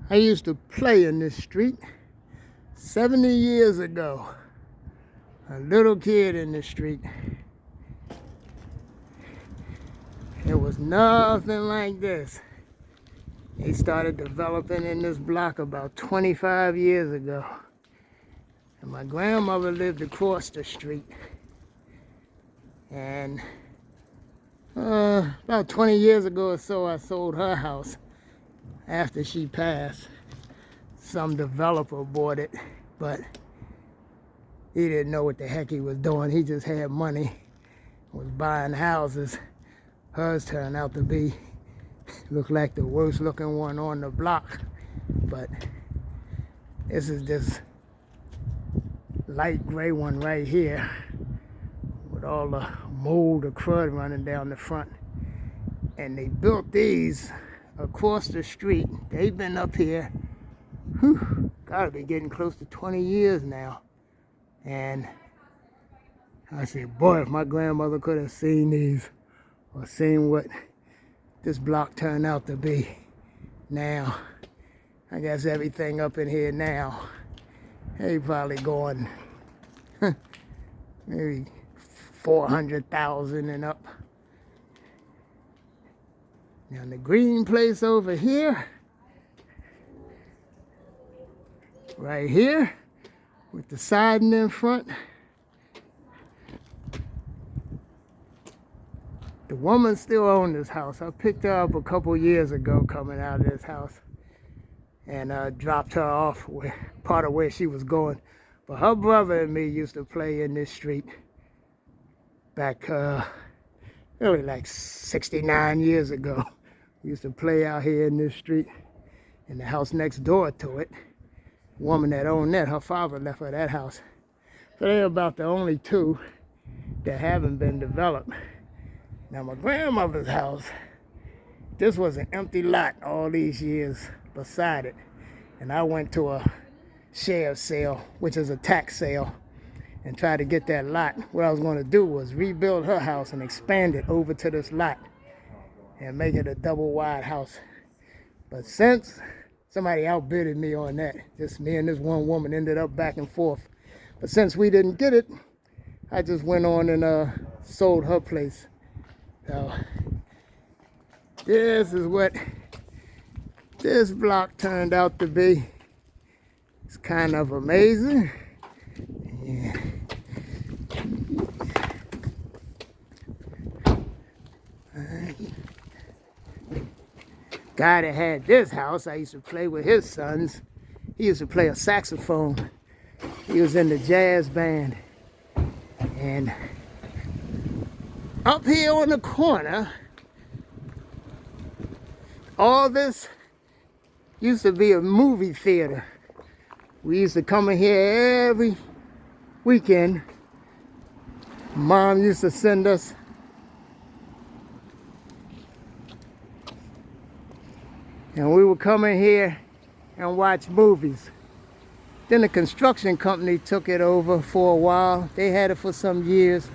I used to play in this street 70 years ago. A little kid in the street. It was nothing like this. They started developing in this block about 25 years ago. And my grandmother lived across the street. And about 20 years ago or so, I sold her house after she passed. Some developer bought it, but he didn't know what the heck he was doing. He just had money, was buying houses. Hers turned out to be, looked like the worst looking one on the block. But this is this light gray one right here with all the mold or crud running down the front. And they built these across the street. They've been up here, gotta be getting close to 20 years now. And I said, boy, if my grandmother could have seen these or seen what this block turned out to be now. I guess everything up in here now, they probably going maybe 400,000 and up. Now the green place over here, right here, with the siding in front. The woman still owns this house. I picked her up a couple years ago coming out of this house and dropped her off where, part of where she was going. But her brother and me used to play in this street back really like 69 years ago. We used to play out here in this street. In the house next door to it, the woman that owned that, her father left her that house. So they're about the only two that haven't been developed. Now my grandmother's house, this was an empty lot all these years beside it. And I went to a sheriff's sale, which is a tax sale, and tried to get that lot. What I was going to do was rebuild her house and expand it over to this lot and make it a double wide house. But since somebody outbidded me on that, just me and this one woman ended up back and forth. But since we didn't get it, I just went on and sold her place. So this is what this block turned out to be. It's kind of amazing. Yeah. Guy that had this house, I used to play with his sons. He used to play a saxophone. He was in the jazz band. And up here on the corner, all this used to be a movie theater. We used to come in here every weekend. Mom used to send us and we would come in here and watch movies. Then the construction company took it over for a while. They had it for some years.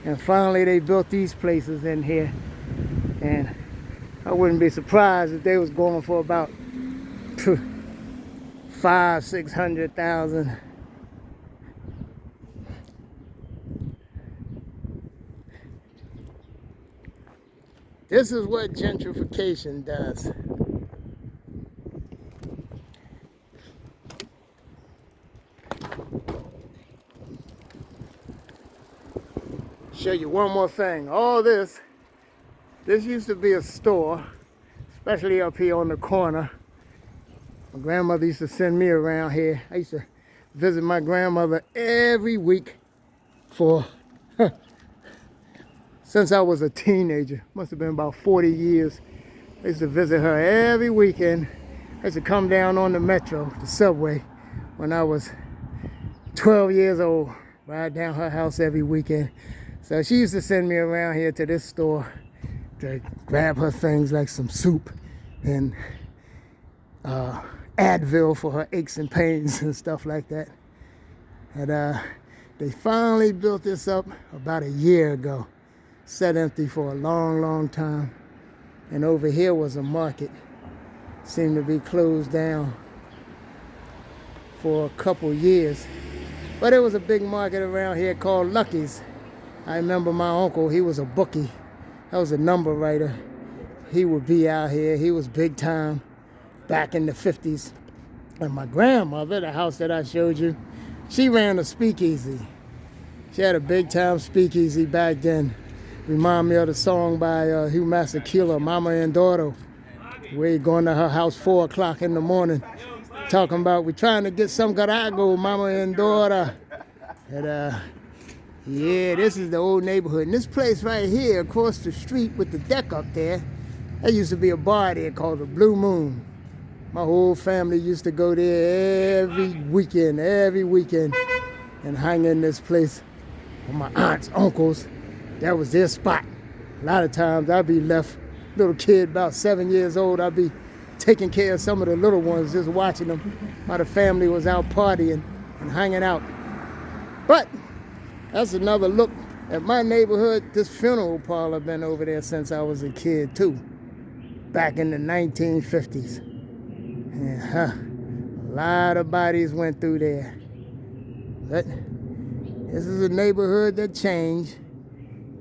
And finally they built these places in here. And I wouldn't be surprised if they was going for about 500,000-600,000. This is what gentrification does. Show you one more thing. All this used to be a store, especially up here on the corner. My grandmother used to send me around here. I used to visit my grandmother every week for since I was a teenager. Must have been about 40 years. I used to visit her every weekend. I used to come down on the metro, the subway, when I was 12 years old. Ride down her house every weekend. So she used to send me around here to this store to grab her things like some soup and Advil for her aches and pains and stuff like that. And they finally built this up about a year ago. Sat empty for a long, long time. And over here was a market. seemed to be closed down for a couple years. But it was a big market around here called Lucky's. I remember my uncle, he was a bookie. That was a number writer. He would be out here. He was big time back in the 50s. And my grandmother, the house that I showed you, she ran a speakeasy. She had a big time speakeasy back then. Remind me of the song by Hugh Masekela, Mama and Daughter. We're going to her house 4 o'clock in the morning, talking about we're trying to get some garago, Mama and Daughter. And yeah, this is the old neighborhood. And this place right here across the street with the deck up there, there used to be a bar there called the Blue Moon. My whole family used to go there every weekend, and hang in this place with my aunts, uncles. That was their spot. A lot of times I'd be left, little kid about 7 years old, I'd be taking care of some of the little ones, just watching them while the family was out partying and hanging out. But that's another look at my neighborhood. This funeral parlor been over there since I was a kid too, back in the 1950s. And a lot of bodies went through there. But this is a neighborhood that changed,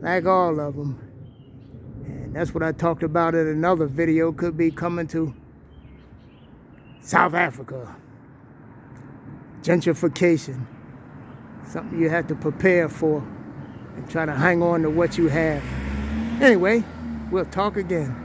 like all of them. And that's what I talked about in another video. Could be coming to South Africa. Gentrification. Something you have to prepare for and try to hang on to what you have. Anyway, we'll talk again.